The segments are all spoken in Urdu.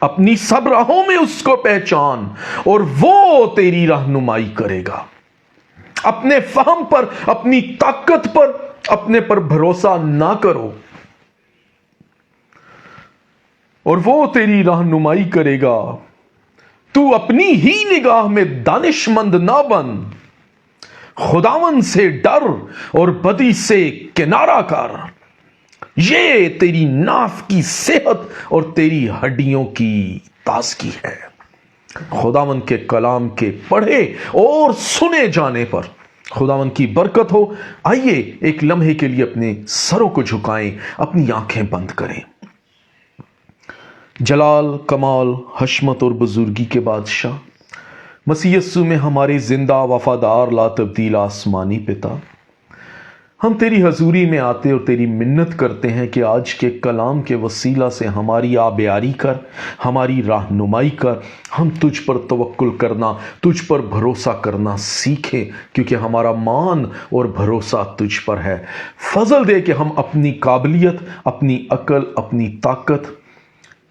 اپنی سب راہوں میں اس کو پہچان اور وہ تیری رہنمائی کرے گا۔ اپنے فہم پر، اپنی طاقت پر، اپنے پر بھروسہ نہ کرو، اور وہ تیری رہنمائی کرے گا۔ تو اپنی ہی نگاہ میں دانش مند نہ بن، خداوند سے ڈر اور بدی سے کنارہ کر، یہ تیری ناف کی صحت اور تیری ہڈیوں کی تازگی ہے۔ خداوند کے کلام کے پڑھے اور سنے جانے پر خداوند کی برکت ہو۔ آئیے ایک لمحے کے لیے اپنے سروں کو جھکائیں، اپنی آنکھیں بند کریں۔ جلال، کمال، حشمت اور بزرگی کے بادشاہ، مسیح یسوع میں ہمارے زندہ وفادار لا تبدیل آسمانی پتا، ہم تیری حضوری میں آتے اور تیری منت کرتے ہیں کہ آج کے کلام کے وسیلہ سے ہماری آبیاری کر، ہماری رہنمائی کر، ہم تجھ پر توکل کرنا، تجھ پر بھروسہ کرنا سیکھیں، کیونکہ ہمارا مان اور بھروسہ تجھ پر ہے۔ فضل دے کہ ہم اپنی قابلیت، اپنی عقل، اپنی طاقت،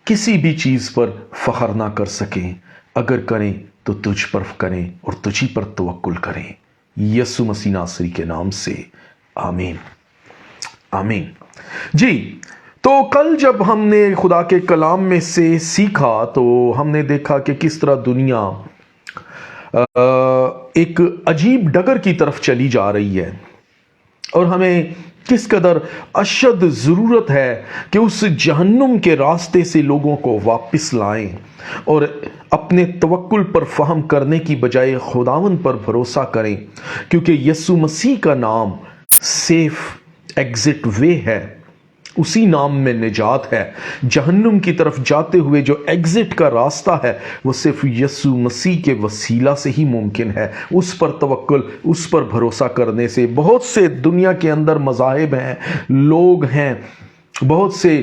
کسی بھی چیز پر فخر نہ کر سکیں، اگر کریں تو تجھ پر کریں اور تجھی پر توکل کریں، یسوع مسیح ناصری کے نام سے، آمین آمین۔ جی، تو کل جب ہم نے خدا کے کلام میں سے سیکھا تو ہم نے دیکھا کہ کس طرح دنیا ایک عجیب ڈگر کی طرف چلی جا رہی ہے، اور ہمیں کس قدر اشد ضرورت ہے کہ اس جہنم کے راستے سے لوگوں کو واپس لائیں اور اپنے توکل پر فہم کرنے کی بجائے خداوند پر بھروسہ کریں، کیونکہ یسوع مسیح کا نام سیف ایگزٹ وے ہے، اسی نام میں نجات ہے۔ جہنم کی طرف جاتے ہوئے جو ایگزٹ کا راستہ ہے وہ صرف یسوع مسیح کے وسیلہ سے ہی ممکن ہے۔ اس پر توکل، اس پر بھروسہ کرنے سے بہت سے دنیا کے اندر مذاہب ہیں، لوگ ہیں، بہت سے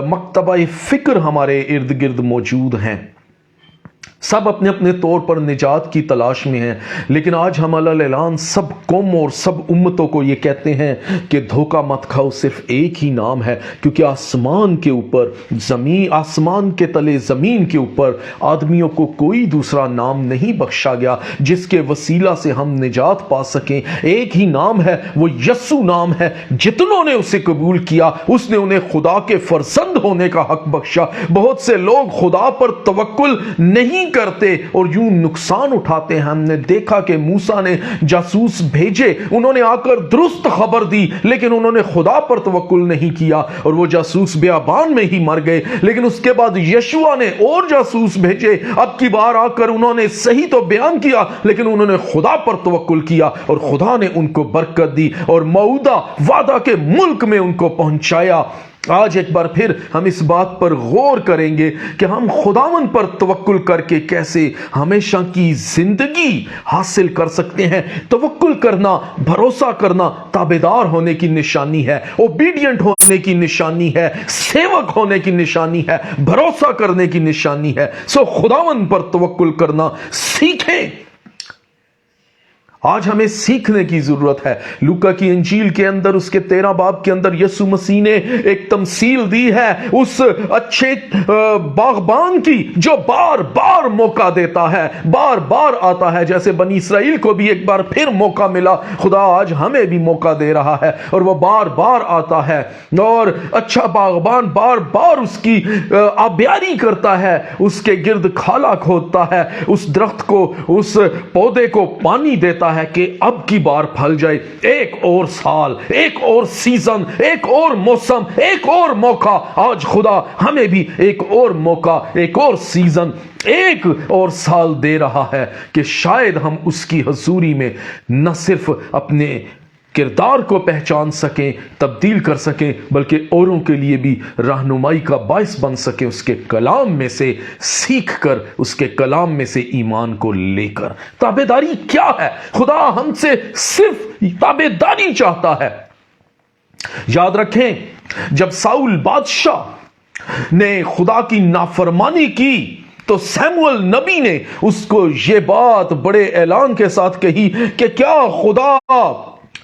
مکتبہ فکر ہمارے ارد گرد موجود ہیں، سب اپنے اپنے طور پر نجات کی تلاش میں ہیں، لیکن آج ہم اعلان سب قوموں اور سب امتوں کو یہ کہتے ہیں کہ دھوکہ مت کھاؤ، صرف ایک ہی نام ہے، کیونکہ آسمان کے اوپر زمین، آسمان کے تلے زمین کے اوپر آدمیوں کو کوئی دوسرا نام نہیں بخشا گیا جس کے وسیلہ سے ہم نجات پا سکیں۔ ایک ہی نام ہے، وہ یسوع نام ہے۔ جتنوں نے اسے قبول کیا اس نے انہیں خدا کے فرزند ہونے کا حق بخشا۔ بہت سے لوگ خدا پر توکل نہیں کرتے اور یوں نقصان اٹھاتے ہیں۔ ہم نے دیکھا کہ موسیٰ نے جاسوس بھیجے، انہوں نے آ کر درست خبر دی، لیکن انہوں نے خدا پر توکل نہیں کیا اور وہ جاسوس بیابان میں ہی مر گئے۔ لیکن اس کے بعد یشوع نے اور جاسوس بھیجے، اب کی بار آ کر انہوں نے صحیح تو بیان کیا لیکن انہوں نے خدا پر توکل کیا اور خدا نے ان کو برکت دی اور موعودہ وعدہ کے ملک میں ان کو پہنچایا۔ آج ایک بار پھر ہم اس بات پر غور کریں گے کہ ہم خداوند پر توکل کر کے کیسے ہمیشہ کی زندگی حاصل کر سکتے ہیں۔ توکل کرنا، بھروسہ کرنا تابعدار ہونے کی نشانی ہے، اوبیڈینٹ ہونے کی نشانی ہے، سیوک ہونے کی نشانی ہے، بھروسہ کرنے کی نشانی ہے۔ سو خداوند پر توکل کرنا سیکھیں۔ آج ہمیں سیکھنے کی ضرورت ہے۔ لوکا کی انجیل کے اندر اس کے 13 باب کے اندر یسوع مسیح نے ایک تمثیل دی ہے اس اچھے باغبان کی جو بار بار موقع دیتا ہے، بار بار آتا ہے۔ جیسے بنی اسرائیل کو بھی ایک بار پھر موقع ملا، خدا آج ہمیں بھی موقع دے رہا ہے اور وہ بار بار آتا ہے اور اچھا باغبان بار بار اس کی آبیاری کرتا ہے، اس کے گرد کھالا کھودتا ہے، اس درخت کو، اس پودے کو پانی دیتا ہے کہ اب کی بار پھل جائے۔ ایک اور سال، ایک اور سیزن، ایک اور موسم، ایک اور موقع۔ آج خدا ہمیں بھی ایک اور موقع، ایک اور سیزن، ایک اور سال دے رہا ہے کہ شاید ہم اس کی حضوری میں نہ صرف اپنے کردار کو پہچان سکیں، تبدیل کر سکیں، بلکہ اوروں کے لیے بھی رہنمائی کا باعث بن سکیں، اس کے کلام میں سے سیکھ کر، اس کے کلام میں سے ایمان کو لے کر۔ تابعداری کیا ہے؟ خدا ہم سے صرف تابعداری چاہتا ہے۔ یاد رکھیں، جب ساؤل بادشاہ نے خدا کی نافرمانی کی تو سیموئل نبی نے اس کو یہ بات بڑے اعلان کے ساتھ کہی کہ کیا خدا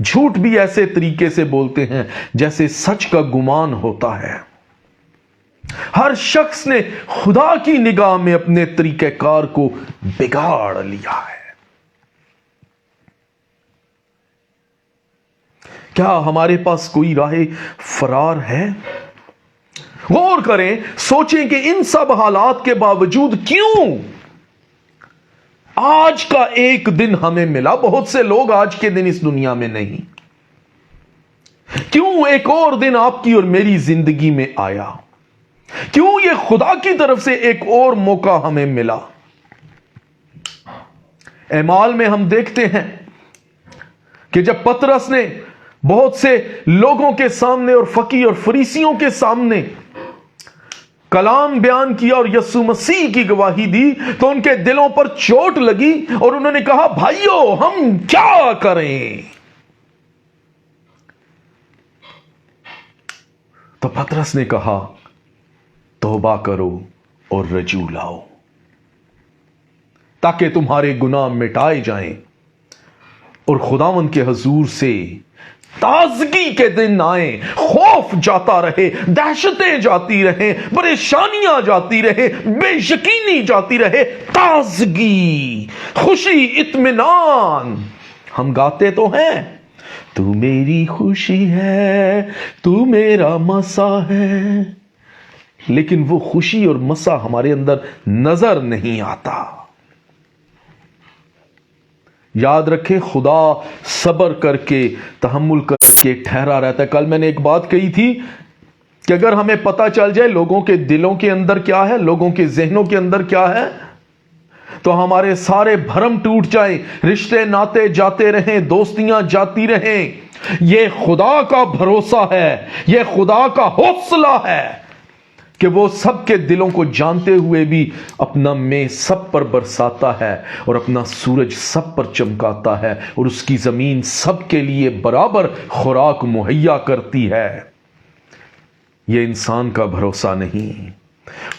جھوٹ بھی ایسے طریقے سے بولتے ہیں جیسے سچ کا گمان ہوتا ہے۔ ہر شخص نے خدا کی نگاہ میں اپنے طریقہ کار کو بگاڑ لیا ہے۔ کیا ہمارے پاس کوئی راہ فرار ہے؟ غور کریں، سوچیں کہ ان سب حالات کے باوجود کیوں آج کا ایک دن ہمیں ملا؟ بہت سے لوگ آج کے دن اس دنیا میں نہیں۔ کیوں ایک اور دن آپ کی اور میری زندگی میں آیا؟ کیوں یہ خدا کی طرف سے ایک اور موقع ہمیں ملا؟ اعمال میں ہم دیکھتے ہیں کہ جب پطرس نے بہت سے لوگوں کے سامنے اور فقیہ اور فریسیوں کے سامنے کلام بیان کیا اور یسوع مسیح کی گواہی دی تو ان کے دلوں پر چوٹ لگی اور انہوں نے کہا، بھائیو ہم کیا کریں؟ تو پطرس نے کہا، توبہ کرو اور رجوع لاؤ تاکہ تمہارے گناہ مٹائے جائیں اور خداوند کے حضور سے تازگی کے دن آئیں، خوف جاتا رہے، دہشتیں جاتی رہیں، پریشانیاں جاتی رہے، بے یقینی جاتی رہے، تازگی، خوشی، اطمینان۔ ہم گاتے تو ہیں، تو میری خوشی ہے، تو میرا مسا ہے، لیکن وہ خوشی اور مسا ہمارے اندر نظر نہیں آتا۔ یاد رکھیں، خدا صبر کر کے، تحمل کر کے ٹھہرا رہتا ہے۔ کل میں نے ایک بات کہی تھی کہ اگر ہمیں پتہ چل جائے لوگوں کے دلوں کے اندر کیا ہے، لوگوں کے ذہنوں کے اندر کیا ہے، تو ہمارے سارے بھرم ٹوٹ جائیں، رشتے ناتے جاتے رہیں، دوستیاں جاتی رہیں۔ یہ خدا کا بھروسہ ہے، یہ خدا کا حوصلہ ہے کہ وہ سب کے دلوں کو جانتے ہوئے بھی اپنا مے سب پر برساتا ہے اور اپنا سورج سب پر چمکاتا ہے اور اس کی زمین سب کے لیے برابر خوراک مہیا کرتی ہے۔ یہ انسان کا بھروسہ نہیں۔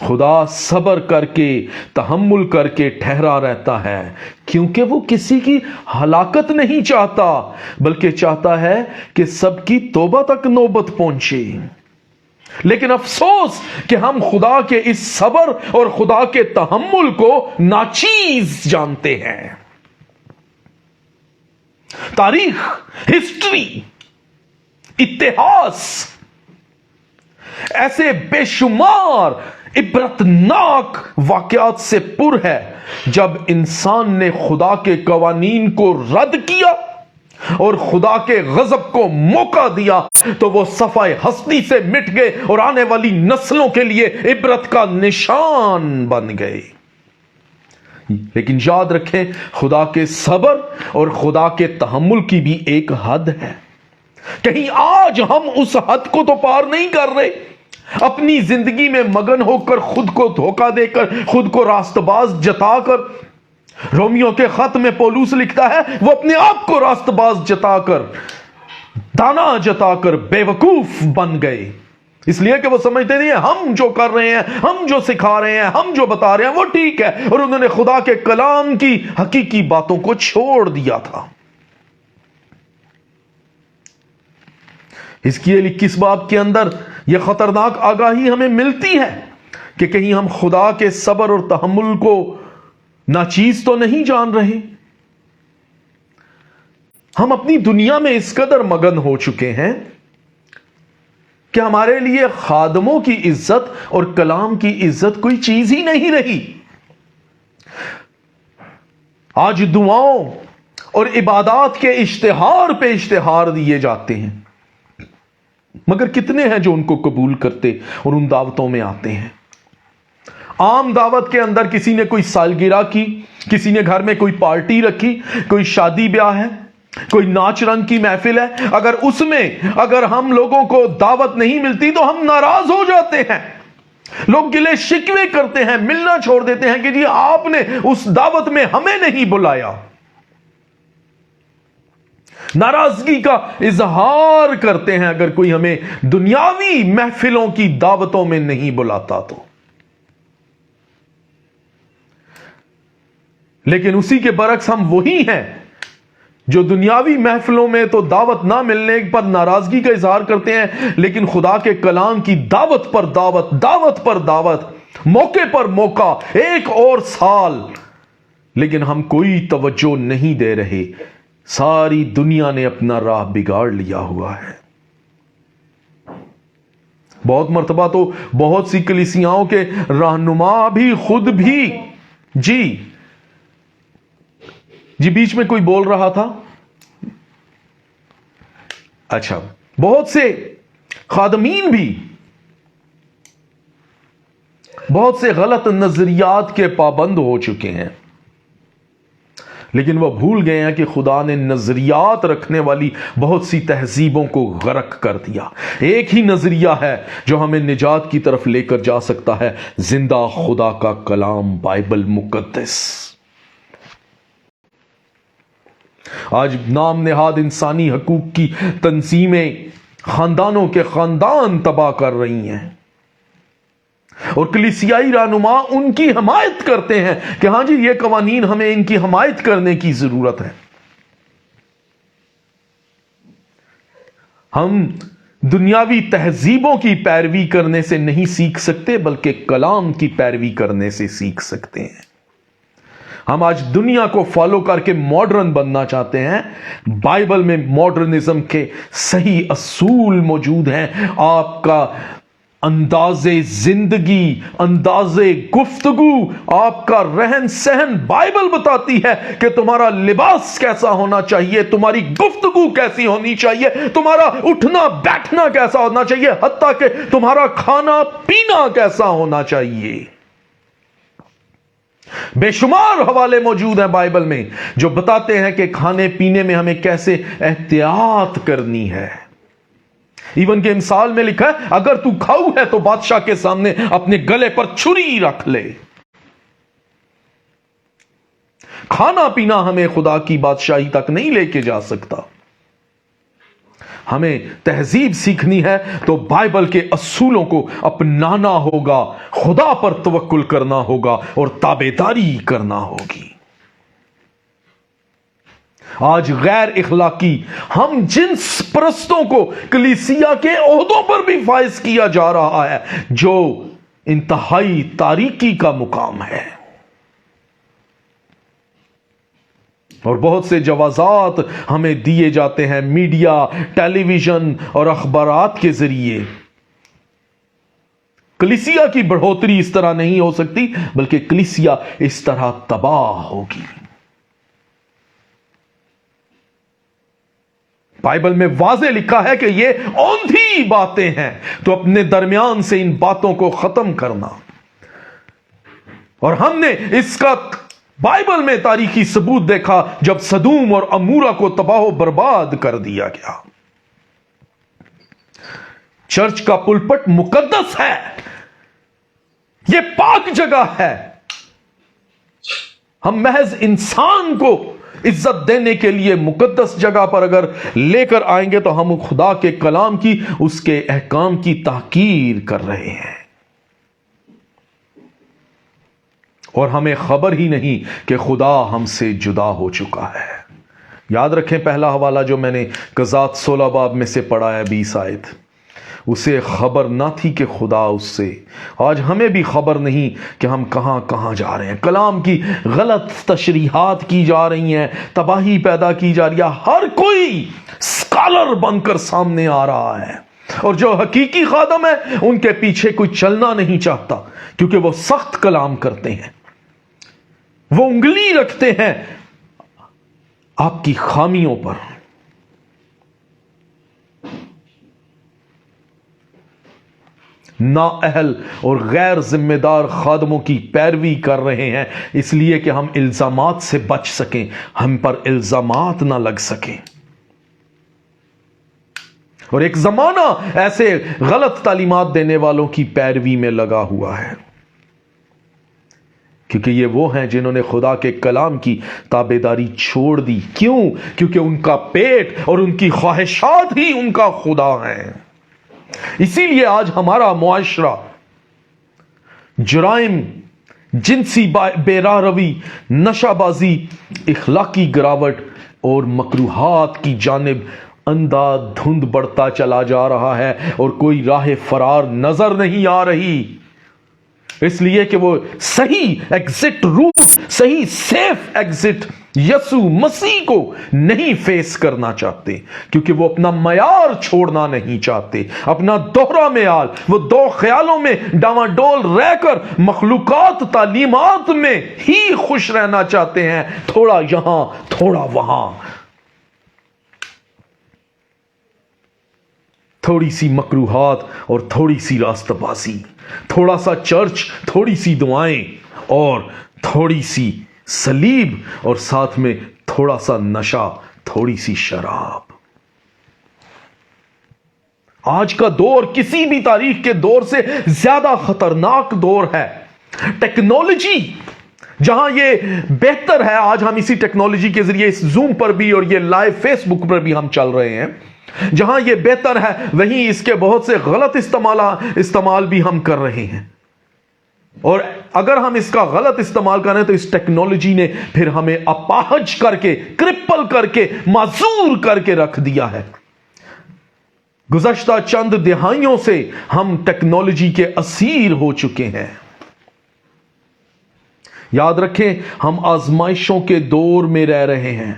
خدا صبر کر کے، تحمل کر کے ٹھہرا رہتا ہے، کیونکہ وہ کسی کی ہلاکت نہیں چاہتا، بلکہ چاہتا ہے کہ سب کی توبہ تک نوبت پہنچے۔ لیکن افسوس کہ ہم خدا کے اس صبر اور خدا کے تحمل کو ناچیز جانتے ہیں۔ تاریخ، ہسٹری، اتہاس ایسے بے شمار عبرتناک واقعات سے پر ہے جب انسان نے خدا کے قوانین کو رد کیا اور خدا کے غضب کو موقع دیا تو وہ صفحہ ہستی سے مٹ گئے اور آنے والی نسلوں کے لیے عبرت کا نشان بن گئے۔ لیکن یاد رکھیں، خدا کے صبر اور خدا کے تحمل کی بھی ایک حد ہے۔ کہیں آج ہم اس حد کو تو پار نہیں کر رہے، اپنی زندگی میں مگن ہو کر، خود کو دھوکہ دے کر، خود کو راست باز جتا کر۔ رومیو کے خط میں پولس لکھتا ہے، وہ اپنے آپ کو راست باز جتا کر، دانا جتا کر بے وقوف بن گئے، اس لیے کہ وہ سمجھتے نہیں ہیں ہم جو کر رہے ہیں، ہم جو سکھا رہے ہیں، ہم جو بتا رہے ہیں وہ ٹھیک ہے، اور انہوں نے خدا کے کلام کی حقیقی باتوں کو چھوڑ دیا تھا۔ اس کی 21 باب کے اندر یہ خطرناک آگاہی ہمیں ملتی ہے کہ کہیں ہم خدا کے صبر اور تحمل کو ناچیز تو نہیں جان رہے۔ ہم اپنی دنیا میں اس قدر مگن ہو چکے ہیں کہ ہمارے لیے خادموں کی عزت اور کلام کی عزت کوئی چیز ہی نہیں رہی۔ آج دعاؤں اور عبادات کے اشتہار پہ اشتہار دیے جاتے ہیں، مگر کتنے ہیں جو ان کو قبول کرتے اور ان دعوتوں میں آتے ہیں؟ عام دعوت کے اندر کسی نے کوئی سالگرہ کی، کسی نے گھر میں کوئی پارٹی رکھی، کوئی شادی بیاہ ہے، کوئی ناچ رنگ کی محفل ہے، اگر اس میں ہم لوگوں کو دعوت نہیں ملتی تو ہم ناراض ہو جاتے ہیں، لوگ گلے شکوے کرتے ہیں، ملنا چھوڑ دیتے ہیں کہ جی آپ نے اس دعوت میں ہمیں نہیں بلایا۔ ناراضگی کا اظہار کرتے ہیں اگر کوئی ہمیں دنیاوی محفلوں کی دعوتوں میں نہیں بلاتا تو۔ لیکن اسی کے برعکس ہم وہی ہیں جو دنیاوی محفلوں میں تو دعوت نہ ملنے پر ناراضگی کا اظہار کرتے ہیں، لیکن خدا کے کلام کی دعوت پر دعوت، دعوت پر دعوت، موقع پر موقع، ایک اور سال، لیکن ہم کوئی توجہ نہیں دے رہے۔ ساری دنیا نے اپنا راہ بگاڑ لیا ہوا ہے۔ بہت مرتبہ تو بہت سی کلیسیاؤں کے رہنما بھی خود بھی جی بیچ میں کوئی بول رہا تھا، اچھا، بہت سے خادمین بھی بہت سے غلط نظریات کے پابند ہو چکے ہیں، لیکن وہ بھول گئے ہیں کہ خدا نے نظریات رکھنے والی بہت سی تہذیبوں کو غرق کر دیا۔ ایک ہی نظریہ ہے جو ہمیں نجات کی طرف لے کر جا سکتا ہے، زندہ خدا کا کلام، بائبل مقدس۔ آج نام نہاد انسانی حقوق کی تنظیمیں خاندانوں کے خاندان تباہ کر رہی ہیں، اور کلیسیائی رہنما ان کی حمایت کرتے ہیں کہ ہاں جی، یہ قوانین، ہمیں ان کی حمایت کرنے کی ضرورت ہے۔ ہم دنیاوی تہذیبوں کی پیروی کرنے سے نہیں سیکھ سکتے، بلکہ کلام کی پیروی کرنے سے سیکھ سکتے ہیں۔ ہم آج دنیا کو فالو کر کے ماڈرن بننا چاہتے ہیں۔ بائبل میں ماڈرنزم کے صحیح اصول موجود ہیں۔ آپ کا انداز زندگی، انداز گفتگو، آپ کا رہن سہن، بائبل بتاتی ہے کہ تمہارا لباس کیسا ہونا چاہیے، تمہاری گفتگو کیسی ہونی چاہیے، تمہارا اٹھنا بیٹھنا کیسا ہونا چاہیے، حتیٰ کہ تمہارا کھانا پینا کیسا ہونا چاہیے۔ بے شمار حوالے موجود ہیں بائبل میں جو بتاتے ہیں کہ کھانے پینے میں ہمیں کیسے احتیاط کرنی ہے۔ ایون کہ مثال میں لکھا ہے، اگر تو کھاؤ ہے تو بادشاہ کے سامنے اپنے گلے پر چھری رکھ لے۔ کھانا پینا ہمیں خدا کی بادشاہی تک نہیں لے کے جا سکتا۔ ہمیں تہذیب سیکھنی ہے تو بائبل کے اصولوں کو اپنانا ہوگا، خدا پر توکل کرنا ہوگا اور تابعداری کرنا ہوگی۔ آج غیر اخلاقی ہم جنس پرستوں کو کلیسیا کے عہدوں پر بھی فائز کیا جا رہا ہے، جو انتہائی تاریکی کا مقام ہے، اور بہت سے جوازات ہمیں دیے جاتے ہیں میڈیا، ٹیلی ویژن اور اخبارات کے ذریعے۔ کلیسیا کی بڑھوتری اس طرح نہیں ہو سکتی، بلکہ کلیسیا اس طرح تباہ ہوگی۔ بائبل میں واضح لکھا ہے کہ یہ اوندھی باتیں ہیں، تو اپنے درمیان سے ان باتوں کو ختم کرنا۔ اور ہم نے اس کا بائبل میں تاریخی ثبوت دیکھا جب سدوم اور عمورہ کو تباہ و برباد کر دیا گیا۔ چرچ کا پلپٹ مقدس ہے، یہ پاک جگہ ہے۔ ہم محض انسان کو عزت دینے کے لیے مقدس جگہ پر اگر لے کر آئیں گے تو ہم خدا کے کلام کی، اس کے احکام کی تحقیر کر رہے ہیں، اور ہمیں خبر ہی نہیں کہ خدا ہم سے جدا ہو چکا ہے۔ یاد رکھیں پہلا حوالہ جو میں نے قضات 16 باب میں سے پڑھا ہے 20 آیت، اسے خبر نہ تھی کہ خدا اس سے، آج ہمیں بھی خبر نہیں کہ ہم کہاں کہاں جا رہے ہیں۔ کلام کی غلط تشریحات کی جا رہی ہیں، تباہی پیدا کی جا رہی ہے، ہر کوئی اسکالر بن کر سامنے آ رہا ہے، اور جو حقیقی خادم ہے ان کے پیچھے کوئی چلنا نہیں چاہتا، کیونکہ وہ سخت کلام کرتے ہیں، وہ انگلی رکھتے ہیں آپ کی خامیوں پر۔ نااہل اور غیر ذمہ دار خادموں کی پیروی کر رہے ہیں، اس لیے کہ ہم الزامات سے بچ سکیں، ہم پر الزامات نہ لگ سکیں۔ اور ایک زمانہ ایسے غلط تعلیمات دینے والوں کی پیروی میں لگا ہوا ہے، کیونکہ یہ وہ ہیں جنہوں نے خدا کے کلام کی تابعداری چھوڑ دی۔ کیوں؟ کیونکہ ان کا پیٹ اور ان کی خواہشات ہی ان کا خدا ہیں۔ اسی لیے آج ہمارا معاشرہ جرائم، جنسی بے راہ روی، نشہ بازی، اخلاقی گراوٹ، اور مکروہات کی جانب اندھا دھند بڑھتا چلا جا رہا ہے اور کوئی راہ فرار نظر نہیں آ رہی، اس لیے کہ وہ صحیح ایگزٹ روٹ، صحیح سیف ایگزٹ یسوع مسیح کو نہیں فیس کرنا چاہتے، کیونکہ وہ اپنا معیار چھوڑنا نہیں چاہتے، اپنا دوہرا معیار، وہ دو خیالوں میں ڈاواں ڈول رہ کر مخلوقات تعلیمات میں ہی خوش رہنا چاہتے ہیں، تھوڑا یہاں تھوڑا وہاں، تھوڑی سی مکروہات اور تھوڑی سی راستہ بازی، تھوڑا سا چرچ، تھوڑی سی دعائیں اور تھوڑی سی صلیب، اور ساتھ میں تھوڑا سا نشہ، تھوڑی سی شراب۔ آج کا دور کسی بھی تاریخ کے دور سے زیادہ خطرناک دور ہے۔ ٹیکنالوجی جہاں یہ بہتر ہے، آج ہم اسی ٹیکنالوجی کے ذریعے اس زوم پر بھی اور یہ لائیو فیس بک پر بھی ہم چل رہے ہیں، جہاں یہ بہتر ہے وہیں اس کے بہت سے غلط استعمال بھی ہم کر رہے ہیں، اور اگر ہم اس کا غلط استعمال کریں تو اس ٹیکنالوجی نے پھر ہمیں اپاہج کر کے، کرپل کر کے، معذور کر کے رکھ دیا ہے۔ گزشتہ چند دہائیوں سے ہم ٹیکنالوجی کے اسیر ہو چکے ہیں۔ یاد رکھیں، ہم آزمائشوں کے دور میں رہ رہے ہیں،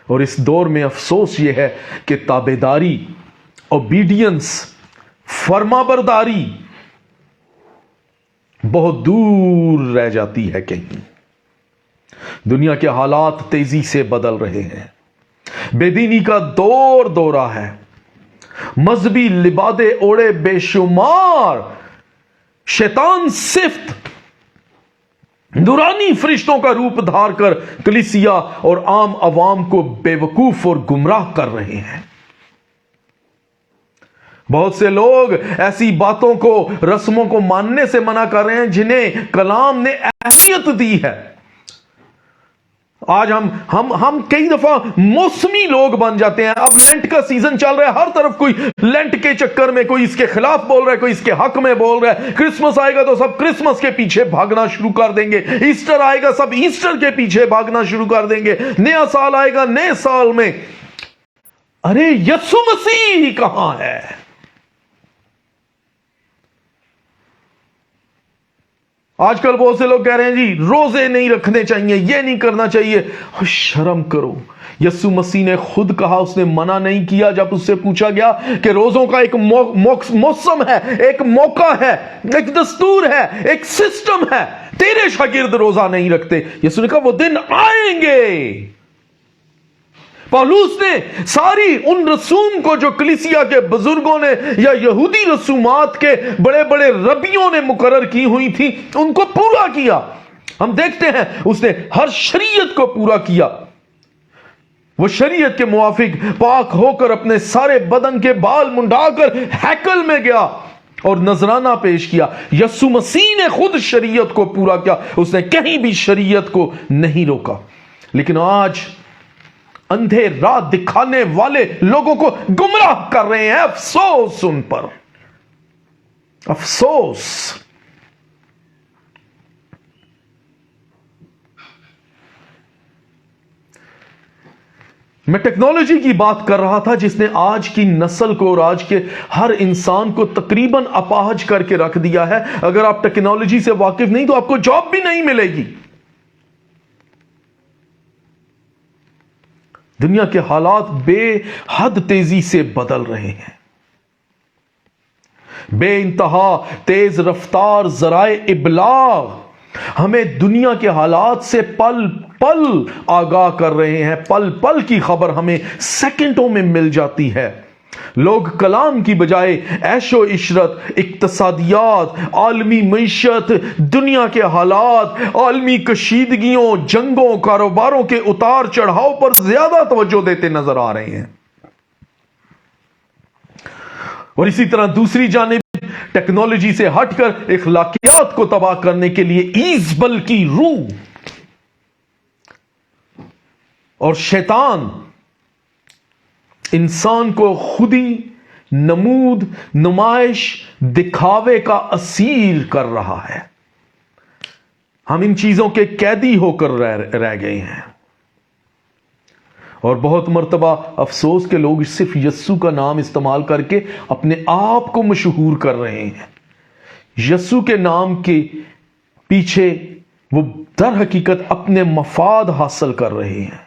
اور اس دور میں افسوس یہ ہے کہ تابعداری، اوبیڈینس، فرما برداری بہت دور رہ جاتی ہے کہیں۔ دنیا کے حالات تیزی سے بدل رہے ہیں، بے دینی کا دور دورہ ہے، مذہبی لبادے اوڑے بے شمار، شیطان صفت نورانی فرشتوں کا روپ دھار کر کلیسیا اور عام عوام کو بے وقوف اور گمراہ کر رہے ہیں۔ بہت سے لوگ ایسی باتوں کو، رسموں کو ماننے سے منع کر رہے ہیں جنہیں کلام نے اہمیت دی ہے۔ آج ہم کئی دفعہ موسمی لوگ بن جاتے ہیں۔ اب لینٹ کا سیزن چل رہا ہے، ہر طرف کوئی لینٹ کے چکر میں کوئی اس کے خلاف بول رہا ہے، کوئی اس کے حق میں بول رہا ہے۔ کرسمس آئے گا تو سب کرسمس کے پیچھے بھاگنا شروع کر دیں گے، ایسٹر آئے گا سب ایسٹر کے پیچھے بھاگنا شروع کر دیں گے، نیا سال آئے گا نئے سال میں۔ ارے یسوع مسیح کہاں ہے؟ آج کل بہت سے لوگ کہہ رہے ہیں جی روزے نہیں رکھنے چاہیے، یہ نہیں کرنا چاہیے۔ شرم کرو، یسوع مسیح نے خود کہا، اس نے منع نہیں کیا جب اس سے پوچھا گیا کہ روزوں کا ایک موسم ہے، ایک موقع ہے، ایک دستور ہے، ایک سسٹم ہے، تیرے شاگرد روزہ نہیں رکھتے۔ یسوع نے کہا وہ دن آئیں گے۔ پالوس نے ساری ان رسوم کو جو کلیسیا کے بزرگوں نے یا یہودی رسومات کے بڑے بڑے ربیوں نے مقرر کی ہوئی تھی، ان کو پورا کیا۔ ہم دیکھتے ہیں اس نے ہر شریعت کو پورا کیا۔ وہ شریعت کے موافق پاک ہو کر اپنے سارے بدن کے بال منڈا کر ہیکل میں گیا اور نذرانہ پیش کیا۔ یسوع مسیح نے خود شریعت کو پورا کیا، اس نے کہیں بھی شریعت کو نہیں روکا۔ لیکن آج اندھے راہ دکھانے والے لوگوں کو گمراہ کر رہے ہیں۔ افسوس ان پر، افسوس۔ میں ٹیکنالوجی کی بات کر رہا تھا جس نے آج کی نسل کو اور آج کے ہر انسان کو تقریباً اپاہج کر کے رکھ دیا ہے۔ اگر آپ ٹیکنالوجی سے واقف نہیں تو آپ کو جاب بھی نہیں ملے گی۔ دنیا کے حالات بے حد تیزی سے بدل رہے ہیں۔ بے انتہا تیز رفتار ذرائع ابلاغ ہمیں دنیا کے حالات سے پل پل آگاہ کر رہے ہیں۔ پل پل کی خبر ہمیں سیکنڈوں میں مل جاتی ہے۔ لوگ کلام کی بجائے عیش و عشرت، اقتصادیات، عالمی معیشت، دنیا کے حالات، عالمی کشیدگیوں، جنگوں، کاروباروں کے اتار چڑھاؤ پر زیادہ توجہ دیتے نظر آ رہے ہیں۔ اور اسی طرح دوسری جانب ٹیکنالوجی سے ہٹ کر اخلاقیات کو تباہ کرنے کے لیے ایزبل کی روح اور شیطان انسان کو خودی نمود، نمائش، دکھاوے کا اسیر کر رہا ہے۔ ہم ان چیزوں کے قیدی ہو کر رہ گئے ہیں۔ اور بہت مرتبہ افسوس کے لوگ صرف یسوع کا نام استعمال کر کے اپنے آپ کو مشہور کر رہے ہیں. یسوع کے نام کے پیچھے وہ در حقیقت اپنے مفاد حاصل کر رہے ہیں.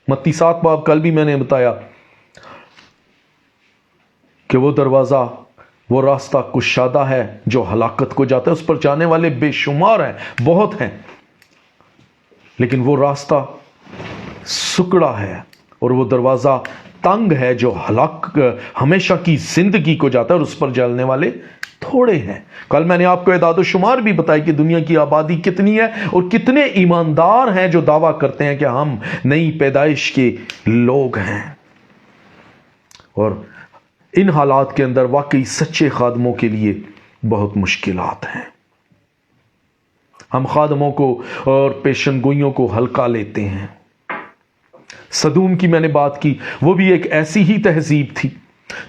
متی 7 باب کل بھی میں نے بتایا کہ وہ دروازہ، وہ راستہ کشادہ ہے جو ہلاکت کو جاتا ہے، اس پر جانے والے بے شمار ہیں، بہت ہیں، لیکن وہ راستہ سکڑا ہے اور وہ دروازہ تنگ ہے جو ہمیشہ کی زندگی کو جاتا ہے، اور اس پر جلنے والے تھوڑے ہیں. کل میں نے آپ کو اعداد و شمار بھی بتائی کہ دنیا کی آبادی کتنی ہے اور کتنے ایماندار ہیں جو دعویٰ کرتے ہیں کہ ہم نئی پیدائش کے لوگ ہیں. اور ان حالات کے اندر واقعی سچے خادموں کے لیے بہت مشکلات ہیں. ہم خادموں کو اور پیشن گوئیوں کو ہلکا لیتے ہیں. سدوم کی میں نے بات کی، وہ بھی ایک ایسی ہی تہذیب تھی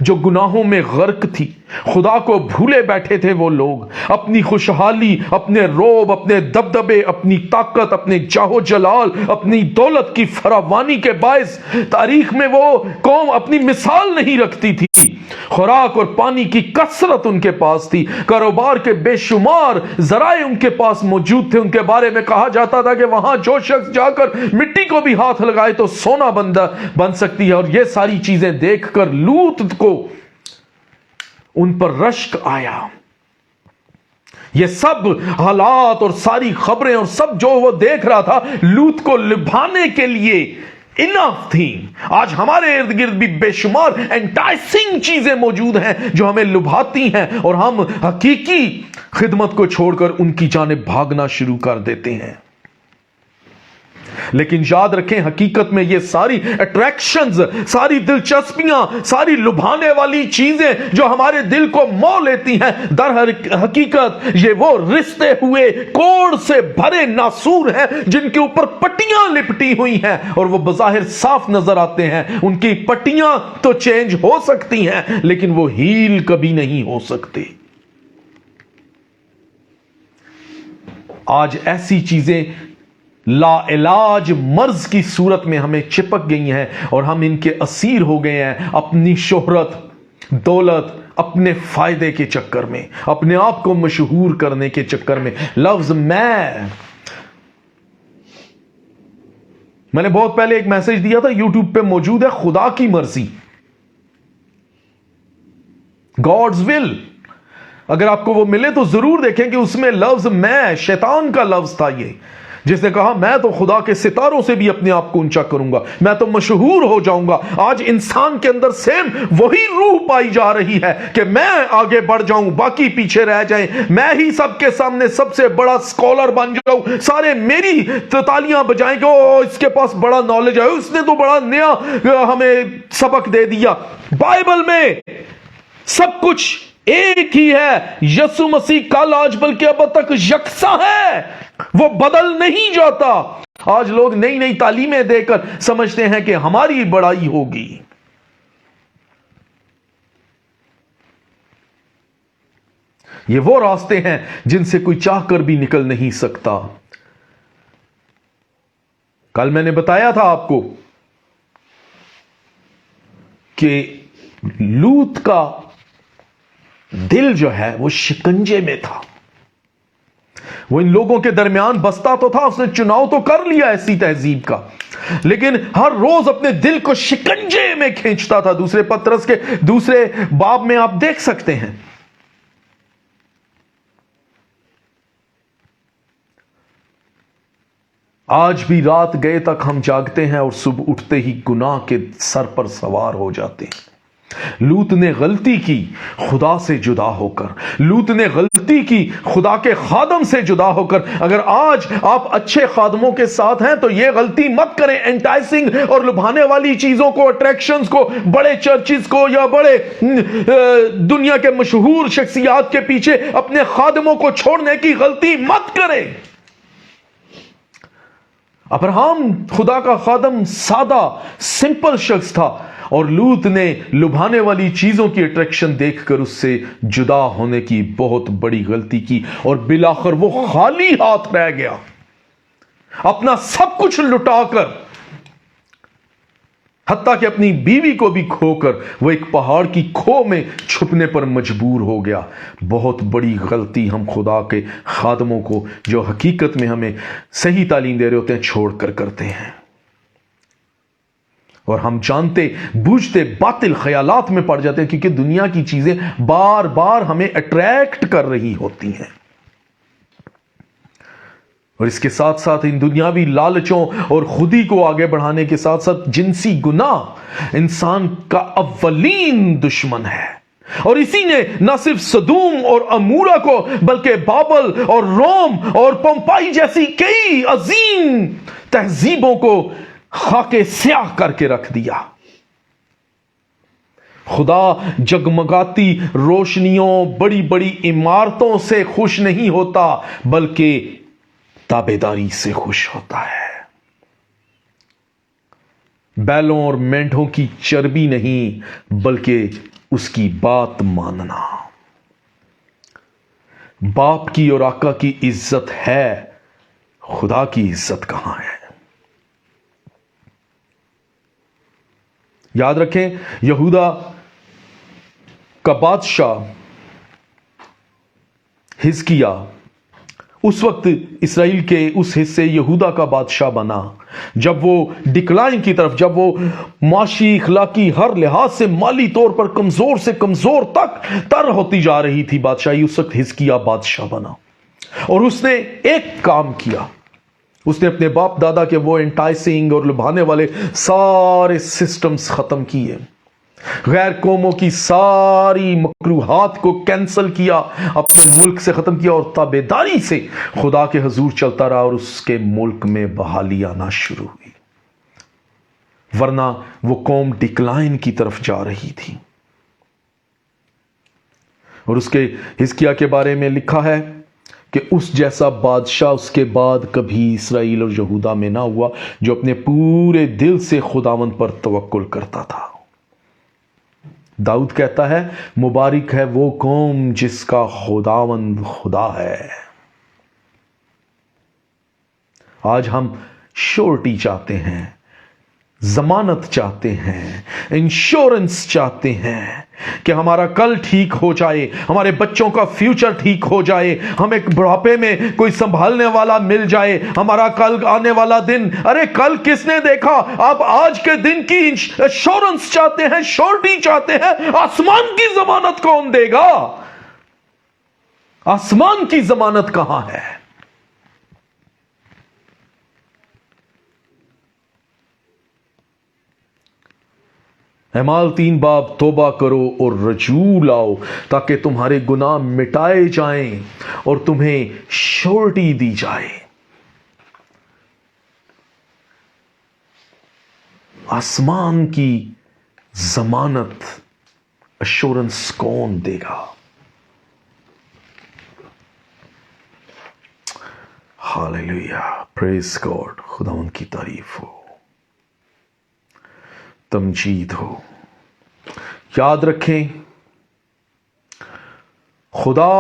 جو گناہوں میں غرق تھی. خدا کو بھولے بیٹھے تھے وہ لوگ. اپنی خوشحالی، اپنے روب، اپنے دبدبے، اپنی طاقت، اپنے جاہ و جلال، اپنی دولت کی فراوانی کے باعث تاریخ میں وہ قوم اپنی مثال نہیں رکھتی تھی. خوراک اور پانی کی کثرت ان کے پاس تھی، کاروبار کے بے شمار ذرائع ان کے پاس موجود تھے. ان کے بارے میں کہا جاتا تھا کہ وہاں جو شخص جا کر مٹی کو بھی ہاتھ لگائے تو سونا بن سکتی ہے. اور یہ ساری چیزیں دیکھ کر لوط کو ان پر رشک آیا. یہ سب حالات اور ساری خبریں اور سب جو وہ دیکھ رہا تھا لوط کو لبھانے کے لیے انف تھی. آج ہمارے ارد گرد بھی بے شمار انٹائسنگ چیزیں موجود ہیں جو ہمیں لبھاتی ہیں اور ہم حقیقی خدمت کو چھوڑ کر ان کی جانب بھاگنا شروع کر دیتے ہیں. لیکن یاد رکھیں، حقیقت میں یہ ساری اٹریکشنز، ساری دلچسپیاں، ساری لبھانے والی چیزیں جو ہمارے دل کو مو لیتی ہیں، در حقیقت یہ وہ رشتے ہوئے کوڑ سے بھرے ناسور ہیں جن کے اوپر پٹیاں لپٹی ہوئی ہیں اور وہ بظاہر صاف نظر آتے ہیں. ان کی پٹیاں تو چینج ہو سکتی ہیں لیکن وہ ہیل کبھی نہیں ہو سکتے. آج ایسی چیزیں لا علاج مرض کی صورت میں ہمیں چپک گئی ہیں اور ہم ان کے اسیر ہو گئے ہیں اپنی شہرت، دولت، اپنے فائدے کے چکر میں، اپنے آپ کو مشہور کرنے کے چکر میں. لفظ میں نے بہت پہلے ایک میسج دیا تھا، یوٹیوب پہ موجود ہے، خدا کی مرضی، گاڈز ول. اگر آپ کو وہ ملے تو ضرور دیکھیں کہ اس میں لفظ میں شیطان کا لفظ تھا، یہ جس نے کہا میں تو خدا کے ستاروں سے بھی اپنے آپ کو اونچا کروں گا، میں تو مشہور ہو جاؤں گا. آج انسان کے اندر سیم وہی روح پائی جا رہی ہے کہ میں آگے بڑھ جاؤں، باقی پیچھے رہ جائیں، میں ہی سب کے سامنے سب سے بڑا اسکالر بن جاؤں، سارے میری تالیاں بجائیں کہ او اس کے پاس بڑا نالج ہے، اس نے تو بڑا نیا ہمیں سبق دے دیا. بائبل میں سب کچھ ایک ہی ہے. یسوع مسیح کل آج بلکہ اب تک یکساں ہے، وہ بدل نہیں جاتا. آج لوگ نئی نئی تعلیمیں دے کر سمجھتے ہیں کہ ہماری بڑائی ہوگی. یہ وہ راستے ہیں جن سے کوئی چاہ کر بھی نکل نہیں سکتا. کل میں نے بتایا تھا آپ کو کہ لوط کا دل جو ہے وہ شکنجے میں تھا. وہ ان لوگوں کے درمیان بستا تو تھا، اس نے چناؤ تو کر لیا ایسی تہذیب کا، لیکن ہر روز اپنے دل کو شکنجے میں کھینچتا تھا. دوسرے پترس کے دوسرے باب میں آپ دیکھ سکتے ہیں. آج بھی رات گئے تک ہم جاگتے ہیں اور صبح اٹھتے ہی گناہ کے سر پر سوار ہو جاتے ہیں. لوط نے غلطی کی خدا سے جدا ہو کر، لوط نے غلطی کی خدا کے خادم سے جدا ہو کر. اگر آج آپ اچھے خادموں کے ساتھ ہیں تو یہ غلطی مت کریں انٹائسنگ اور لبھانے والی چیزوں کو، اٹریکشنز کو، بڑے چرچز کو یا بڑے دنیا کے مشہور شخصیات کے پیچھے اپنے خادموں کو چھوڑنے کی غلطی مت کریں. ابراہیم خدا کا خادم سادہ سمپل شخص تھا اور لوط نے لبھانے والی چیزوں کی اٹریکشن دیکھ کر اس سے جدا ہونے کی بہت بڑی غلطی کی اور بالآخر وہ خالی ہاتھ رہ گیا. اپنا سب کچھ لٹا کر حتیٰ کہ اپنی بیوی کو بھی کھو کر وہ ایک پہاڑ کی کھو میں چھپنے پر مجبور ہو گیا۔ بہت بڑی غلطی ہم خدا کے خادموں کو جو حقیقت میں ہمیں صحیح تعلیم دے رہے ہوتے ہیں چھوڑ کر کرتے ہیں، اور ہم جانتے بوجھتے باطل خیالات میں پڑ جاتے ہیں، کیونکہ دنیا کی چیزیں بار بار ہمیں اٹریکٹ کر رہی ہوتی ہیں، اور اس کے ساتھ ساتھ ان دنیاوی لالچوں اور خودی کو آگے بڑھانے کے ساتھ ساتھ جنسی گناہ انسان کا اولین دشمن ہے، اور اسی نے نہ صرف سدوم اور امورا کو بلکہ بابل اور روم اور پومپائی جیسی کئی عظیم تہذیبوں کو خاک سیاہ کر کے رکھ دیا۔ خدا جگمگاتی روشنیوں، بڑی بڑی عمارتوں سے خوش نہیں ہوتا، بلکہ تابیداری سے خوش ہوتا ہے۔ بیلوں اور مینڈھوں کی چربی نہیں، بلکہ اس کی بات ماننا۔ باپ کی اور آقا کی عزت ہے، خدا کی عزت کہاں ہے؟ یاد رکھیں، یہودا کا بادشاہ حزقیاہ اس وقت اسرائیل کے اس حصے یہودا کا بادشاہ بنا جب وہ ڈکلائن کی طرف، جب وہ معاشی اخلاقی ہر لحاظ سے مالی طور پر کمزور سے کمزور تک تر ہوتی جا رہی تھی بادشاہی، اس وقت حزقیاہ بادشاہ بنا، اور اس نے ایک کام کیا، اس نے اپنے باپ دادا کے وہ انٹائسنگ اور لبھانے والے سارے سسٹمز ختم کیے، غیر قوموں کی ساری مکروہات کو کینسل کیا، اپنے ملک سے ختم کیا، اور تابعداری سے خدا کے حضور چلتا رہا، اور اس کے ملک میں بحالی آنا شروع ہوئی، ورنہ وہ قوم ڈکلائن کی طرف جا رہی تھی۔ اور اس کے حزقیاہ کے بارے میں لکھا ہے کہ اس جیسا بادشاہ اس کے بعد کبھی اسرائیل اور یہودا میں نہ ہوا جو اپنے پورے دل سے خداوند پر توکل کرتا تھا۔ داؤد کہتا ہے، مبارک ہے وہ قوم جس کا خداوند خدا ہے۔ آج ہم شورٹی چاہتے ہیں، ضمانت چاہتے ہیں، انشورنس چاہتے ہیں کہ ہمارا کل ٹھیک ہو جائے، ہمارے بچوں کا فیوچر ٹھیک ہو جائے، ہمیں بڑھاپے میں کوئی سنبھالنے والا مل جائے، ہمارا کل آنے والا دن، ارے کل کس نے دیکھا؟ آپ آج کے دن کی انشورنس چاہتے ہیں، شورٹی چاہتے ہیں، آسمان کی ضمانت کون دے گا؟ آسمان کی ضمانت کہاں ہے؟ اعمال 3 باب، توبہ کرو اور رجوع لاؤ تاکہ تمہارے گناہ مٹائے جائیں اور تمہیں شورٹی دی جائے۔ آسمان کی ضمانت، ایشورنس کون دے گا؟ ہاللیلویہ، پریز گاڈ، خدا ان کی تعریف ہو، تمجید ہو۔ یاد رکھیں، خدا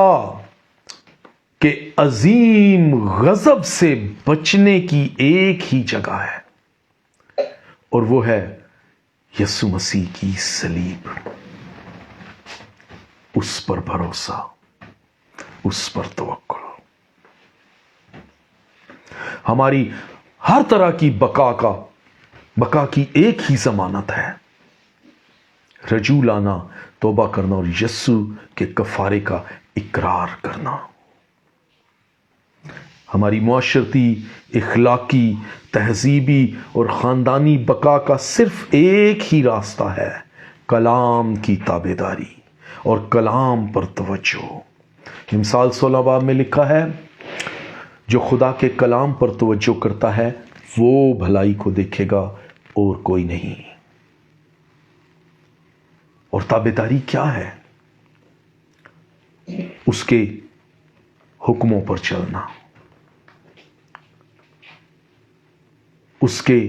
کے عظیم غضب سے بچنے کی ایک ہی جگہ ہے، اور وہ ہے یسوع مسیح کی صلیب۔ اس پر بھروسہ، اس پر توکل۔ ہماری ہر طرح کی بقا کی ایک ہی ضمانت ہے، رجوع لانا، توبہ کرنا اور یسوع کے کفارے کا اقرار کرنا۔ ہماری معاشرتی، اخلاقی، تہذیبی اور خاندانی بقا کا صرف ایک ہی راستہ ہے، کلام کی تابعداری اور کلام پر توجہ۔ مثال 16 باب میں لکھا ہے، جو خدا کے کلام پر توجہ کرتا ہے وہ بھلائی کو دیکھے گا اور کوئی نہیں۔ اور تابعداری کیا ہے؟ اس کے حکموں پر چلنا، اس کے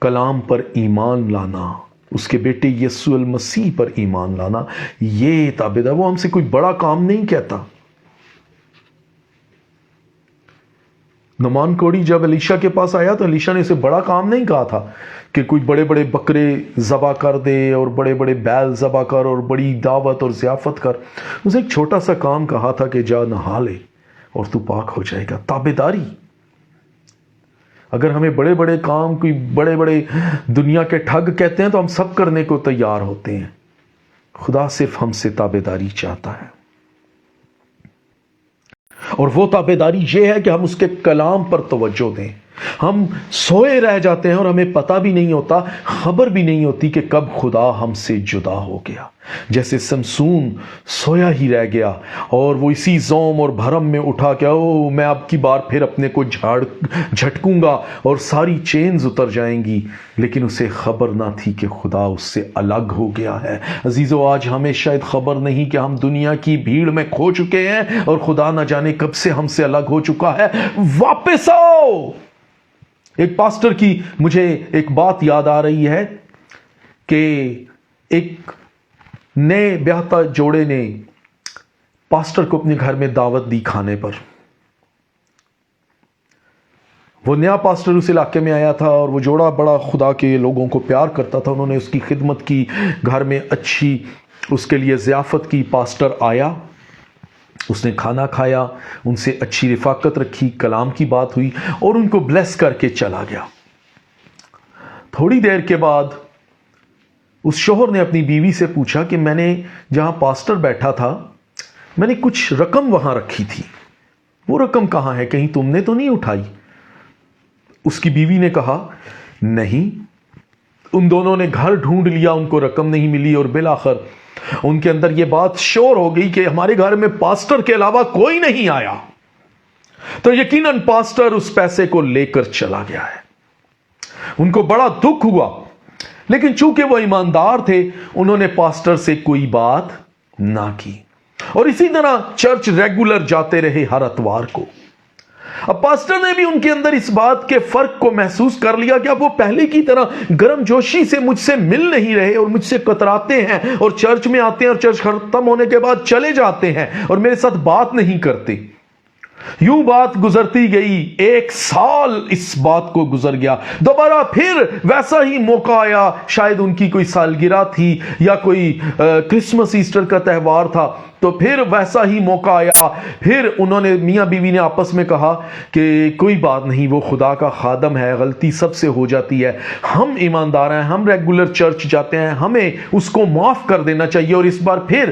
کلام پر ایمان لانا، اس کے بیٹے یسوع المسیح پر ایمان لانا، یہ تابعدار۔ وہ ہم سے کوئی بڑا کام نہیں کہتا۔ نعمان کوڑی جب الیشا کے پاس آیا تو الیشا نے اسے بڑا کام نہیں کہا تھا کہ کوئی بڑے بڑے بکرے ذبح کر دے اور بڑے بڑے بیل ذبح کر اور بڑی دعوت اور ضیافت کر. اسے ایک چھوٹا سا کام کہا تھا کہ جا نہا لے اور تو پاک ہو جائے گا. تابعداری. اگر ہمیں بڑے بڑے کام کوئی بڑے بڑے دنیا کے ٹھگ کہتے ہیں تو ہم سب کرنے کو تیار ہوتے ہیں. خدا صرف ہم سے تابعداری چاہتا ہے، اور وہ تابعداری یہ ہے کہ ہم اس کے کلام پر توجہ دیں. ہم سوئے رہ جاتے ہیں اور ہمیں پتہ بھی نہیں ہوتا، خبر بھی نہیں ہوتی کہ کب خدا ہم سے جدا ہو گیا. جیسے سمسون سویا ہی رہ گیا اور وہ اسی زوم اور بھرم میں اٹھا کہ میں اب کی بار پھر اپنے کو جھٹکوں گا اور ساری چینز اتر جائیں گی، لیکن اسے خبر نہ تھی کہ خدا اس سے الگ ہو گیا ہے. عزیزو، آج ہمیں شاید خبر نہیں کہ ہم دنیا کی بھیڑ میں کھو چکے ہیں اور خدا نہ جانے کب سے ہم سے الگ ہو چکا ہے. واپس آؤ. ایک پاسٹر کی مجھے ایک بات یاد آ رہی ہے کہ ایک نئے بیاہتا جوڑے نے پاسٹر کو اپنے گھر میں دعوت دی کھانے پر. وہ نیا پاسٹر اس علاقے میں آیا تھا اور وہ جوڑا بڑا خدا کے لوگوں کو پیار کرتا تھا. انہوں نے اس کی خدمت کی، گھر میں اچھی اس کے لیے ضیافت کی. پاسٹر آیا، اس نے کھانا کھایا، ان سے اچھی رفاقت رکھی، کلام کی بات ہوئی اور ان کو بلیس کر کے چلا گیا. تھوڑی دیر کے بعد اس شوہر نے اپنی بیوی سے پوچھا کہ میں نے جہاں پاسٹر بیٹھا تھا میں نے کچھ رقم وہاں رکھی تھی، وہ رقم کہاں ہے؟ کہیں تم نے تو نہیں اٹھائی؟ اس کی بیوی نے کہا نہیں. ان دونوں نے گھر ڈھونڈ لیا، ان کو رقم نہیں ملی اور بالآخر ان کے اندر یہ بات شور ہو گئی کہ ہمارے گھر میں پاسٹر کے علاوہ کوئی نہیں آیا. تو یقیناً پاسٹر اس پیسے کو لے کر چلا گیا ہے. ان کو بڑا دکھ ہوا، لیکن چونکہ وہ ایماندار تھے انہوں نے پاسٹر سے کوئی بات نہ کی اور اسی طرح چرچ ریگولر جاتے رہے ہر اتوار کو. اب پاسٹر نے بھی ان کے اندر اس بات کے فرق کو محسوس کر لیا کہ اب وہ پہلے کی طرح گرم جوشی سے مجھ سے مل نہیں رہے اور مجھ سے کتراتے ہیں اور چرچ میں آتے ہیں اور چرچ ختم ہونے کے بعد چلے جاتے ہیں اور میرے ساتھ بات نہیں کرتے. یوں بات گزرتی گئی. 1 سال اس بات کو گزر گیا. دوبارہ پھر ویسا ہی موقع آیا، شاید ان کی کوئی سالگرہ تھی یا کوئی کرسمس ایسٹر کا تہوار تھا، تو پھر ویسا ہی موقع آیا. پھر انہوں نے میاں بیوی نے آپس میں کہا کہ کوئی بات نہیں، وہ خدا کا خادم ہے، غلطی سب سے ہو جاتی ہے، ہم ایماندار ہیں، ہم ریگولر چرچ جاتے ہیں، ہمیں اس کو معاف کر دینا چاہیے اور اس بار پھر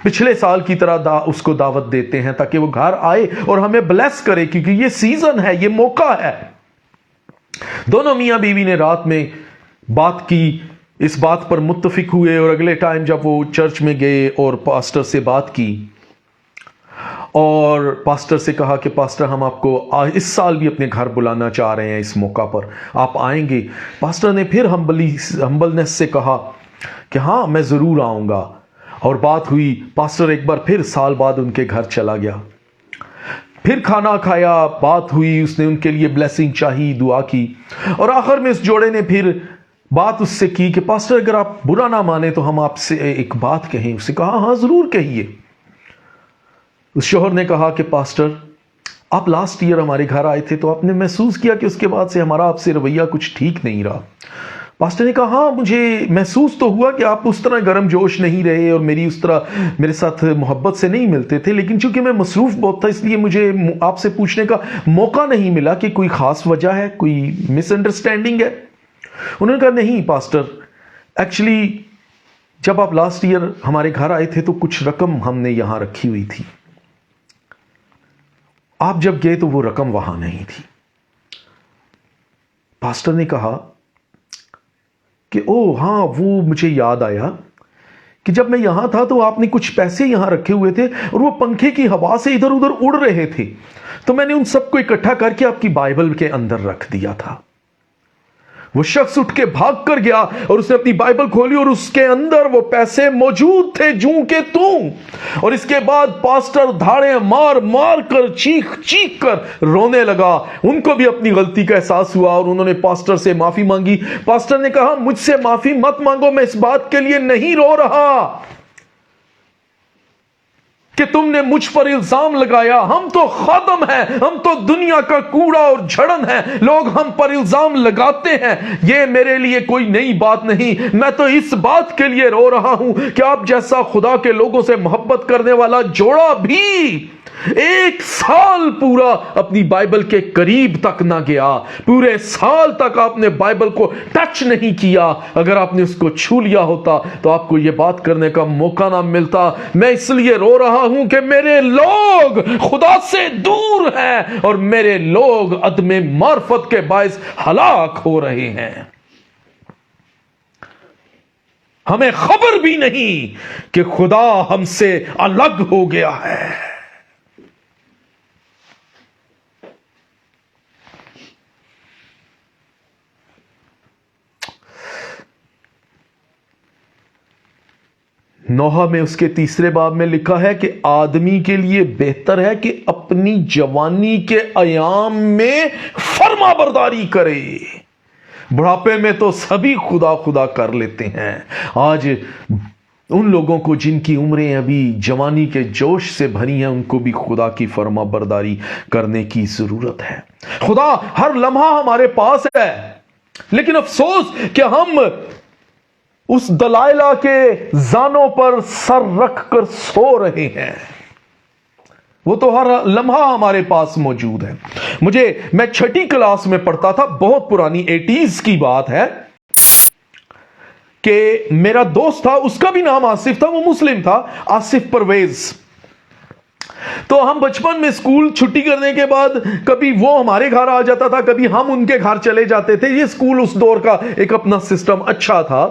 پچھلے سال کی طرح اس کو دعوت دیتے ہیں تاکہ وہ گھر آئے اور ہمیں بلیس کرے، کیونکہ یہ سیزن ہے، یہ موقع ہے. دونوں میاں بیوی نے رات میں بات کی، اس بات پر متفق ہوئے اور اگلے ٹائم جب وہ چرچ میں گئے اور پاسٹر سے بات کی اور پاسٹر سے کہا کہ پاسٹر ہم آپ کو اس سال بھی اپنے گھر بلانا چاہ رہے ہیں، اس موقع پر آپ آئیں گے؟ پاسٹر نے پھر ہمبلنس سے کہا کہ ہاں میں ضرور آؤں گا. اور بات ہوئی. پاسٹر ایک بار پھر سال بعد ان کے گھر چلا گیا، پھر کھانا کھایا، بات ہوئی، اس نے ان کے لیے بلیسنگ چاہی، دعا کی اور آخر میں اس جوڑے نے پھر بات اس سے کی کہ پاسٹر اگر آپ برا نہ مانے تو ہم آپ سے ایک بات کہیں. اس نے کہا ہاں ضرور کہیے. اس شوہر نے کہا کہ پاسٹر آپ لاسٹ ایئر ہمارے گھر آئے تھے تو آپ نے محسوس کیا کہ اس کے بعد سے ہمارا آپ سے رویہ کچھ ٹھیک نہیں رہا. پاسٹر نے کہا ہاں مجھے محسوس تو ہوا کہ آپ اس طرح گرم جوش نہیں رہے اور میرے ساتھ محبت سے نہیں ملتے تھے، لیکن چونکہ میں مصروف بہت تھا اس لیے مجھے آپ سے پوچھنے کا موقع نہیں ملا کہ کوئی خاص وجہ ہے، کوئی مس انڈرسٹینڈنگ ہے. انہوں نے کہا نہیں پاسٹر، ایکچولی جب آپ لاسٹ ایئر ہمارے گھر آئے تھے تو کچھ رقم ہم نے یہاں رکھی ہوئی تھی، آپ جب گئے تو وہ رقم وہاں نہیں تھی. پاسٹر نے کہا کہ او ہاں وہ مجھے یاد آیا کہ جب میں یہاں تھا تو آپ نے کچھ پیسے یہاں رکھے ہوئے تھے اور وہ پنکھے کی ہوا سے ادھر ادھر اڑ رہے تھے، تو میں نے ان سب کو اکٹھا کر کے آپ کی بائبل کے اندر رکھ دیا تھا. وہ شخص اٹھ کے بھاگ کر گیا اور اس نے اپنی بائبل کھولی اور اس کے اندر وہ پیسے موجود تھے جوں کے توں. اور اس کے بعد پاسٹر دھاڑے مار مار کر چیخ چیخ کر رونے لگا. ان کو بھی اپنی غلطی کا احساس ہوا اور انہوں نے پاسٹر سے معافی مانگی. پاسٹر نے کہا مجھ سے معافی مت مانگو، میں اس بات کے لیے نہیں رو رہا. کہ تم نے مجھ پر الزام لگایا، ہم تو خادم ہیں، ہم تو دنیا کا کوڑا اور جھڑن ہیں، لوگ ہم پر الزام لگاتے ہیں۔ یہ میرے لیے کوئی نئی بات نہیں، میں تو اس بات کے لیے رو رہا ہوں کہ آپ جیسا خدا کے لوگوں سے محبت کرنے والا جوڑا بھی 1 سال پورا اپنی بائبل کے قریب تک نہ گیا، پورے سال تک آپ نے بائبل کو ٹچ نہیں کیا۔ اگر آپ نے اس کو چھو لیا ہوتا تو آپ کو یہ بات کرنے کا موقع نہ ملتا۔ میں اس لیے رو رہا ہوں کہ میرے لوگ خدا سے دور ہیں اور میرے لوگ عدم معرفت کے باعث ہلاک ہو رہے ہیں۔ ہمیں خبر بھی نہیں کہ خدا ہم سے الگ ہو گیا ہے۔ نوح میں اس کے 3 باب میں لکھا ہے کہ آدمی کے لیے بہتر ہے کہ اپنی جوانی کے ایام میں فرما برداری کرے۔ بڑھاپے میں تو سبھی خدا خدا کر لیتے ہیں۔ آج ان لوگوں کو جن کی عمریں ابھی جوانی کے جوش سے بھری ہیں، ان کو بھی خدا کی فرما برداری کرنے کی ضرورت ہے۔ خدا ہر لمحہ ہمارے پاس ہے، لیکن افسوس کہ ہم اس دلائلہ کے زانوں پر سر رکھ کر سو رہے ہیں۔ وہ تو ہر لمحہ ہمارے پاس موجود ہے۔ میں 6ٹھی کلاس میں پڑھتا تھا، بہت پرانی 80s کی بات ہے، کہ میرا دوست تھا، اس کا بھی نام آصف تھا، وہ مسلم تھا، آصف پرویز۔ تو ہم بچپن میں اسکول چھٹی کرنے کے بعد کبھی وہ ہمارے گھر آ جاتا تھا، کبھی ہم ان کے گھر چلے جاتے تھے۔ یہ اسکول اس دور کا ایک اپنا سسٹم اچھا تھا۔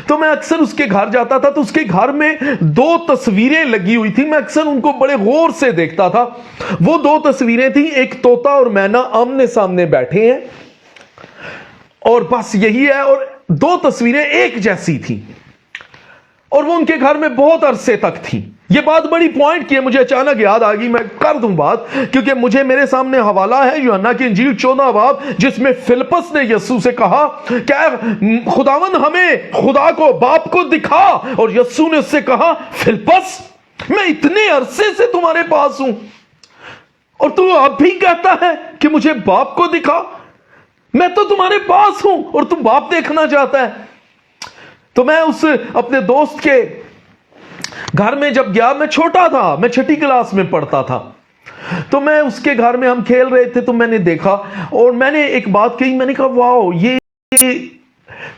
تو میں اکثر اس کے گھر جاتا تھا، تو اس کے گھر میں 2 تصویریں لگی ہوئی تھی، میں اکثر ان کو بڑے غور سے دیکھتا تھا۔ وہ 2 تصویریں تھیں، ایک طوطا اور مینا آمنے سامنے بیٹھے ہیں، اور بس یہی ہے، اور 2 تصویریں ایک جیسی تھیں، اور وہ ان کے گھر میں بہت عرصے تک تھیں۔ یہ بات بڑی پوائنٹ کی ہے، مجھے اچانک یاد آ گئی، میں کر دوں بات، کیونکہ مجھے میرے سامنے حوالہ ہے یوحنا کی انجیل 14 باب، جس میں فلپس نے یسوع سے کہا کہ خداوند ہمیں خدا کو، باپ کو دکھا، اور یسوع نے اس سے کہا فلپس میں اتنے عرصے سے تمہارے پاس ہوں اور تو اب بھی کہتا ہے کہ مجھے باپ کو دکھا؟ میں تو تمہارے پاس ہوں اور تم باپ دیکھنا چاہتا ہے۔ تو میں اس اپنے دوست کے گھر میں جب گیا، میں چھوٹا تھا، میں 6ٹھی کلاس میں پڑھتا تھا، تو میں اس کے گھر میں، ہم کھیل رہے تھے، تو میں نے دیکھا اور میں نے ایک بات کہی، میں نے کہا واو، یہ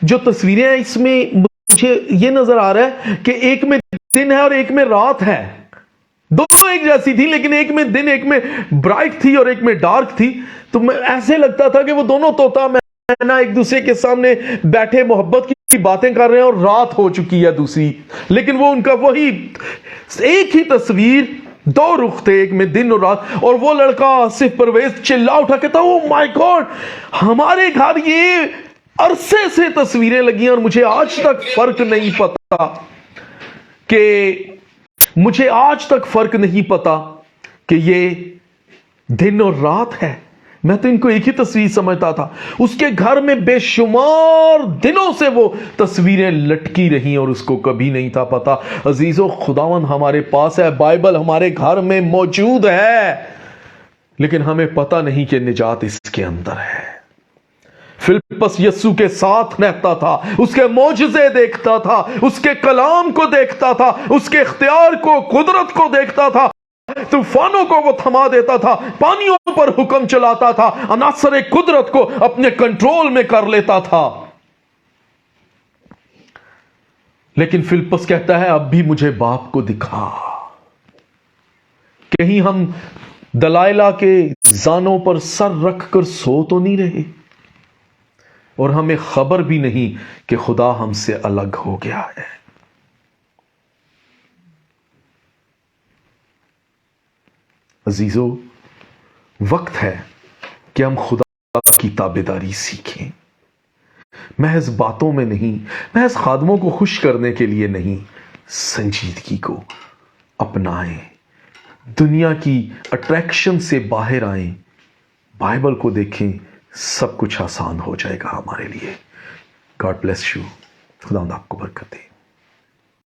جو تصویریں ہیں اس میں مجھے یہ نظر آ رہا ہے کہ ایک میں دن ہے اور ایک میں رات ہے، دونوں ایک جیسی تھی، لیکن ایک میں دن، ایک میں برائٹ تھی اور ایک میں ڈارک تھی۔ تو میں ایسے لگتا تھا کہ وہ دونوں طوطا مینا ایک دوسرے کے سامنے بیٹھے محبت کی باتیں کر رہے ہیں، اور رات ہو چکی ہے دوسری، لیکن وہ ان کا وہی ایک ہی تصویر، 2 رخ تھے، ایک میں دن اور رات۔ اور وہ لڑکا آصف پرویز چلا اٹھا کہتا، او مائی گاڈ، ہمارے گھر یہ عرصے سے تصویریں لگی ہیں اور مجھے آج تک فرق نہیں پتا کہ یہ دن اور رات ہے۔ میں تو ان کو ایک ہی تصویر سمجھتا تھا۔ اس کے گھر میں بے شمار دنوں سے وہ تصویریں لٹکی رہی اور اس کو کبھی نہیں تھا پتا۔ عزیزو، خداوند ہمارے پاس ہے، بائبل ہمارے گھر میں موجود ہے، لیکن ہمیں پتا نہیں کہ نجات اس کے اندر ہے۔ فلپس یسوع کے ساتھ رہتا تھا، اس کے معجزے دیکھتا تھا، اس کے کلام کو دیکھتا تھا، اس کے اختیار کو، قدرت کو دیکھتا تھا، طوفانوں کو وہ تھما دیتا تھا، پانیوں پر حکم چلاتا تھا، عناصر قدرت کو اپنے کنٹرول میں کر لیتا تھا۔ لیکن فلپس کہتا ہے اب بھی مجھے باپ کو دکھا۔ کہیں ہم دلائلہ کے زانوں پر سر رکھ کر سو تو نہیں رہے، اور ہمیں خبر بھی نہیں کہ خدا ہم سے الگ ہو گیا ہے۔ عزیزو، وقت ہے کہ ہم خدا کی تابعداری سیکھیں، محض باتوں میں نہیں، محض خادموں کو خوش کرنے کے لیے نہیں، سنجیدگی کو اپنائیں، دنیا کی اٹریکشن سے باہر آئیں، بائبل کو دیکھیں، سب کچھ آسان ہو جائے گا ہمارے لیے۔ گاڈ بلیس یو، خدا آپ کو برکت دے۔